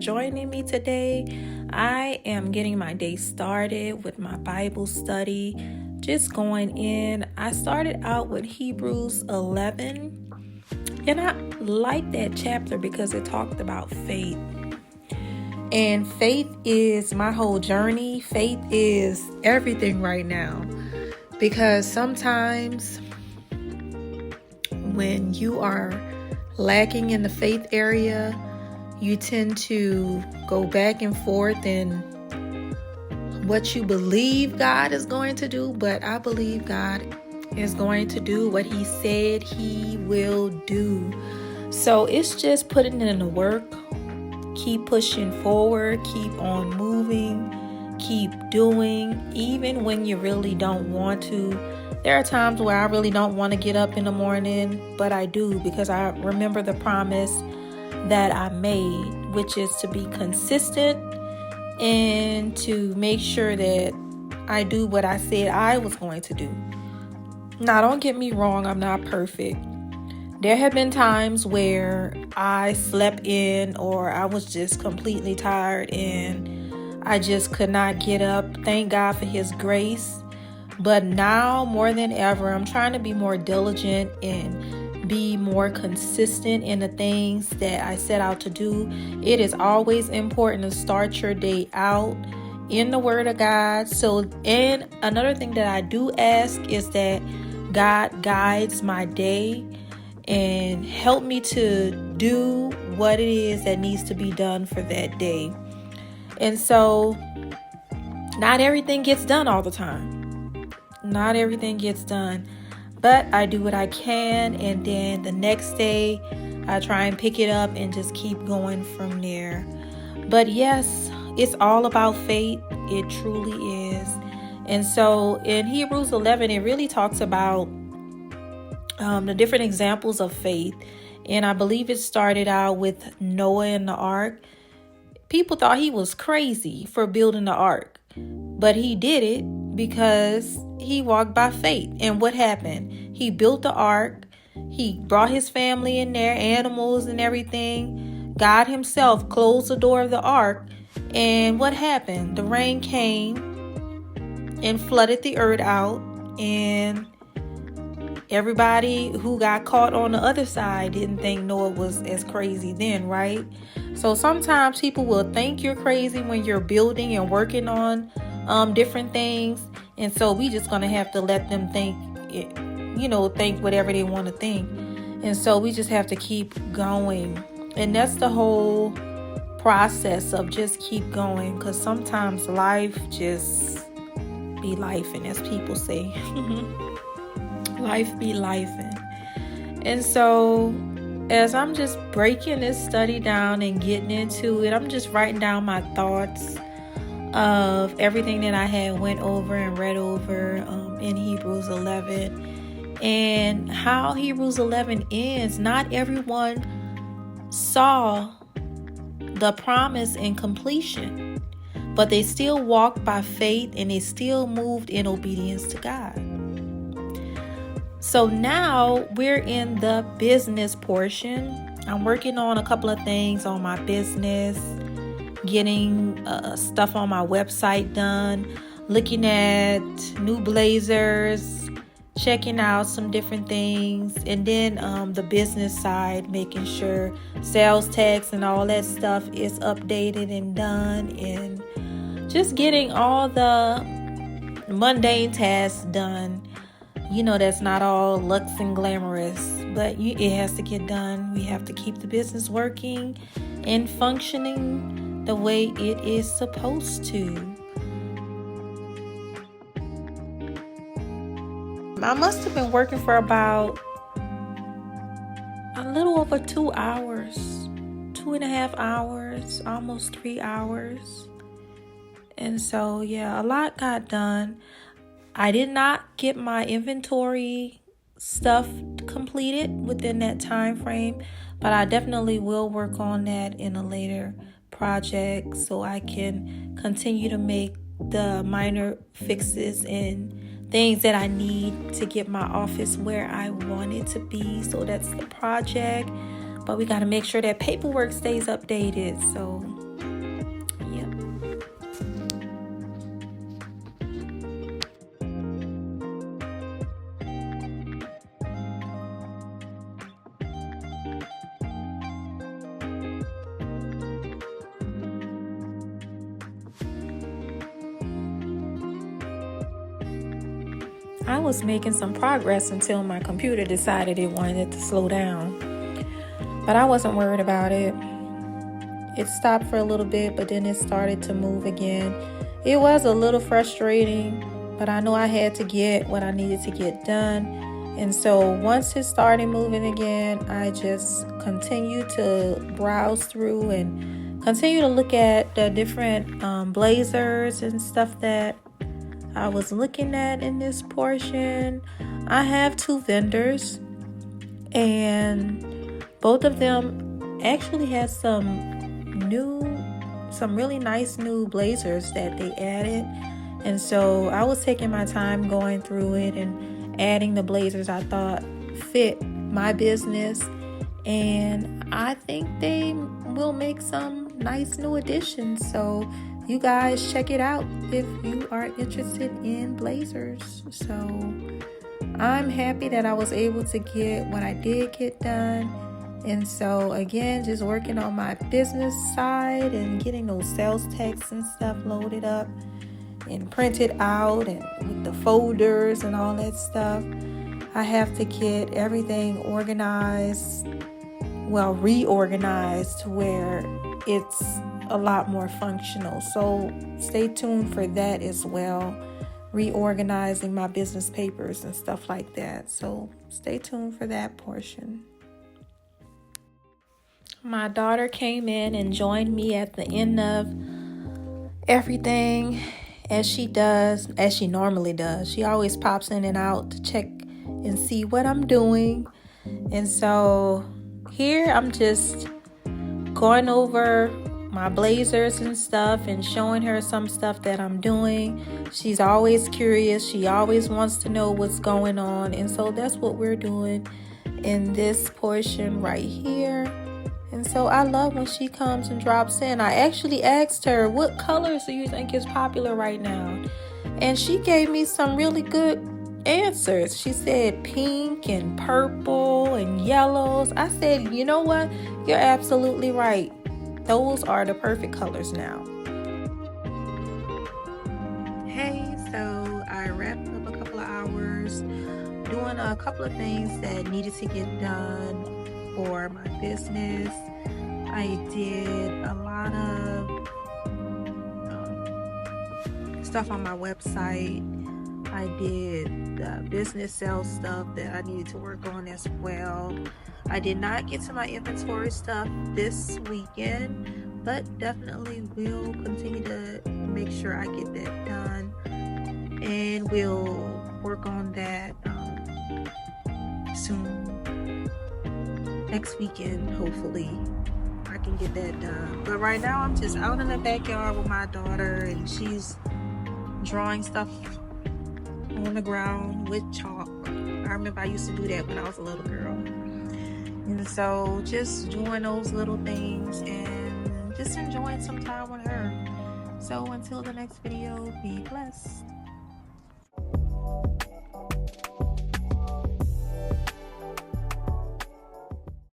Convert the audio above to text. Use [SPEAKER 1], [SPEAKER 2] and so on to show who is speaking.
[SPEAKER 1] joining me today. I am getting my day started with my Bible study. Just going in. I started out with Hebrews 11. And I like that chapter because it talked about faith. And faith is my whole journey. Faith is everything right now. Because sometimes when you are lacking in the faith area, you tend to go back and forth in what you believe God is going to do. But I believe God is going to do what He said He will do. So it's just putting in the work. Keep pushing forward. Keep on moving. Keep doing, even when you really don't want to. There are times where I really don't want to get up in the morning, but I do because I remember the promise that I made, which is to be consistent and to make sure that I do what I said I was going to do. Now, don't get me wrong, I'm not perfect. There have been times where I slept in or I was just completely tired and I just could not get up. Thank God for His grace. But now more than ever, I'm trying to be more diligent and be more consistent in the things that I set out to do. It is always important to start your day out in the Word of God. And another thing that I do ask is that God guides my day and help me to do what it is that needs to be done for that day. And so not everything gets done all the time. Not everything gets done, but I do what I can, and then the next day I try and pick it up and just keep going from there. But yes, it's all about faith. It truly is. And so in Hebrews 11, it really talks about the different examples of faith. And I believe it started out with Noah and the ark. People thought he was crazy for building the ark, but he did it because he walked by faith. And what happened? He built the ark. He brought his family in there, animals and everything. God Himself closed the door of the ark. And what happened? The rain came and flooded the earth out. And everybody who got caught on the other side didn't think Noah was as crazy then, right? So sometimes people will think you're crazy when you're building and working on different things. And so we just going to have to let them think whatever they want to think. And so we just have to keep going. And that's the whole process of just keep going. Because sometimes life just be lifing, as people say. Life be lifing. And so as I'm just breaking this study down and getting into it, I'm just writing down my thoughts of everything that I had went over and read over in Hebrews 11, and how Hebrews 11 ends. Not everyone saw the promise and completion, but they still walked by faith and they still moved in obedience to God. So now we're in the business portion. I'm working on a couple of things on my business, getting stuff on my website done, looking at new blazers, checking out some different things, and then the business side, making sure sales tax and all that stuff is updated and done, and just getting all the mundane tasks done. That's not all lux and glamorous, but it has to get done. We have to keep the business working and functioning the way it is supposed to. I must have been working for about a little over 2 hours, 2.5 hours, almost 3 hours. And so, a lot got done. I did not get my inventory stuff completed within that time frame, but I definitely will work on that in a later project so I can continue to make the minor fixes and things that I need to get my office where I want it to be. So that's the project, but we got to make sure that paperwork stays updated. So I was making some progress until my computer decided it wanted to slow down. But I wasn't worried about it. It stopped for a little bit, but then it started to move again. It was a little frustrating, but I know I had to get what I needed to get done. And so once it started moving again, I just continued to browse through and continue to look at the different blazers and stuff that I was looking at in this portion. I have 2 vendors, and both of them actually have some really nice new blazers that they added. And so I was taking my time going through it and adding the blazers I thought fit my business, and I think they will make some nice new additions. So you guys check it out if you are interested in blazers. So I'm happy that I was able to get what I did get done. And so again, just working on my business side and getting those sales texts and stuff loaded up and printed out, and with the folders and all that stuff. I have to get everything organized, reorganized to where it's a lot more functional. So stay tuned for that as well. Reorganizing my business papers and stuff like that. So stay tuned for that portion. My daughter came in and joined me at the end of everything, as she normally does. She always pops in and out to check and see what I'm doing. And so here I'm just going over my blazers and stuff and showing her some stuff that I'm doing. She's always curious. She always wants to know what's going on. And so that's what we're doing in this portion right here. And so I love when she comes and drops in. I actually asked her, what colors do you think is popular right now? And she gave me some really good answers. She said pink and purple and yellows. I said, you know what? You're absolutely right. Those are the perfect colors now. Hey, so I wrapped up a couple of hours doing a couple of things that needed to get done for my business. I did a lot of stuff on my website. I did the business sales stuff that I needed to work on as well. I did not get to my inventory stuff this weekend, but definitely will continue to make sure I get that done, and we'll work on that soon. Next weekend, hopefully I can get that done. But right now I'm just out in the backyard with my daughter, and she's drawing stuff on the ground with chalk. I remember I used to do that when I was a little girl. And so just doing those little things and just enjoying some time with her. So until the next video, be blessed.